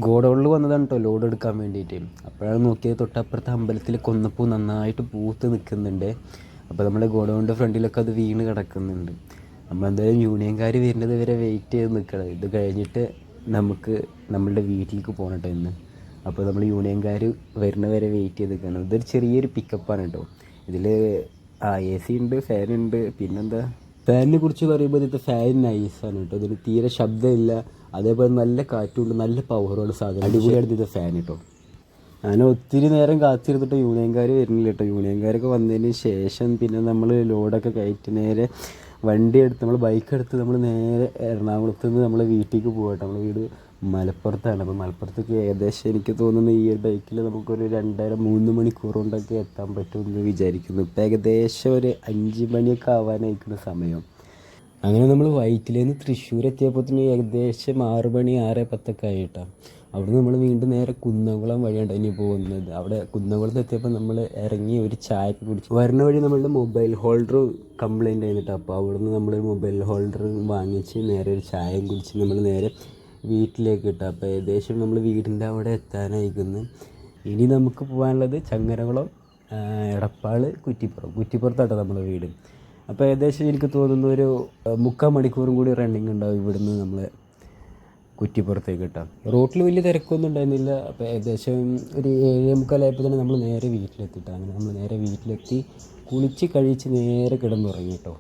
ഗോഡൗണിൽ വന്നതാണ് കേട്ടോ ലോഡ് എടുക്കാൻ വേണ്ടിയിട്ട്. അപ്പോഴാണ് നോക്കിയത് തൊട്ടപ്പുറത്തെ അമ്പലത്തിൽ കൊന്നപ്പൂ നന്നായിട്ട് പൂത്ത് നിൽക്കുന്നുണ്ട്. അപ്പോൾ നമ്മുടെ ഗോഡൗണിൻ്റെ ഫ്രണ്ടിലൊക്കെ അത് വീണ് കിടക്കുന്നുണ്ട്. നമ്മളെന്തായാലും യൂണിയൻകാർ വരുന്നത് വരെ വെയിറ്റ് ചെയ്ത് നിൽക്കണം. ഇത് കഴിഞ്ഞിട്ട് നമുക്ക് നമ്മളുടെ വീട്ടിലേക്ക് പോകണം കേട്ടോ ഇന്ന്. അപ്പോൾ നമ്മൾ യൂണിയൻകാർ വരുന്നവരെ വെയിറ്റ് ചെയ്ത് നിൽക്കണം. ഇതൊരു ചെറിയൊരു പിക്കപ്പാണ് കേട്ടോ. ഇതിൽ AC ഉണ്ട്, ഫാനുണ്ട്. പിന്നെന്താ, ഫാനിനെ കുറിച്ച് പറയുമ്പോൾ ഇത് ഫാൻ നൈസാണ് കേട്ടോ. ഇതിന് തീരെ ശബ്ദമില്ല, അതേപോലെ നല്ല കാറ്റുണ്ട്, നല്ല പവറുള്ള സാധനം. അടിപൊളിയാണ് ഇത് ഫാൻ കേട്ടോ. ഞാൻ ഒത്തിരി നേരം കാത്തിരുന്നിട്ട് യൂണിയൻകാർ വരുന്നില്ല കേട്ടോ. യൂണിയൻകാരൊക്കെ വന്നതിന് ശേഷം പിന്നെ നമ്മൾ ലോഡൊക്കെ കയറ്റി നേരെ വണ്ടി എടുത്ത് നമ്മൾ ബൈക്ക് എടുത്ത് നമ്മൾ നേരെ എറണാകുളത്ത് നിന്ന് നമ്മൾ വീട്ടിലേക്ക് പോകാം കേട്ടോ. നമ്മൾ വീട് മലപ്പുറത്താണ്. അപ്പോൾ മലപ്പുറത്തേക്ക് ഏകദേശം എനിക്ക് തോന്നുന്നു ഈ ഒരു ബൈക്കിൽ നമുക്കൊരു 2.5-3 മണിക്കൂർ കൊണ്ടൊക്കെ എത്താൻ പറ്റുമെന്ന് വിചാരിക്കുന്നു. ഇപ്പം ഏകദേശം ഒരു 5 മണിയൊക്കെ ആവാനായിരിക്കുന്ന സമയം. അങ്ങനെ നമ്മൾ വൈറ്റിൽ നിന്ന് തൃശ്ശൂർ എത്തിയപ്പോഴത്തേന് ഏകദേശം 6 മണി 6:10 ആയിട്ടാണ്. അവിടെ നമ്മൾ വീണ്ടും നേരെ കുന്നംകുളം വഴിയാണ് ഇനി പോകുന്നത്. അവിടെ കുന്നംകുളത്ത് എത്തിയപ്പോൾ നമ്മൾ ഇറങ്ങി ഒരു ചായയൊക്കെ കുടിച്ച് വരുന്ന വഴി നമ്മളുടെ മൊബൈൽ ഹോൾഡർ കംപ്ലൈൻ്റ് ആയിരുന്നു. അപ്പോൾ അവിടുന്ന് നമ്മൾ മൊബൈൽ ഹോൾഡർ വാങ്ങിച്ച് നേരെ ഒരു ചായയും കുടിച്ച് നമ്മൾ നേരെ വീട്ടിലേക്ക് കിട്ടുക. അപ്പോൾ ഏകദേശം നമ്മൾ വീടിൻ്റെ അവിടെ എത്താനായിരിക്കുന്നു. ഇനി നമുക്ക് പോകാനുള്ളത് ചങ്ങരകുളം, എടപ്പാൾ, കുറ്റിപ്പുറത്താട്ടോ നമ്മുടെ വീട്. അപ്പോൾ ഏകദേശം എനിക്ക് തോന്നുന്നു ഒരു 3/4 മണിക്കൂറും കൂടി റണ്ണിങ് ഉണ്ടാവും ഇവിടുന്ന് നമ്മൾ കുറ്റിപ്പുറത്തേക്ക് കിട്ടാം. റോട്ടിൽ വലിയ തിരക്കൊന്നും ഉണ്ടായിരുന്നില്ല. അപ്പോൾ ഏകദേശം ഒരു 7:45 ആയപ്പോൾ തന്നെ നമ്മൾ നേരെ വീട്ടിലെത്തിയിട്ടാണ്. അങ്ങനെ നമ്മൾ നേരെ വീട്ടിലെത്തി കുളിച്ച് കഴിച്ച് നേരെ കിടന്നുറങ്ങി കേട്ടോ.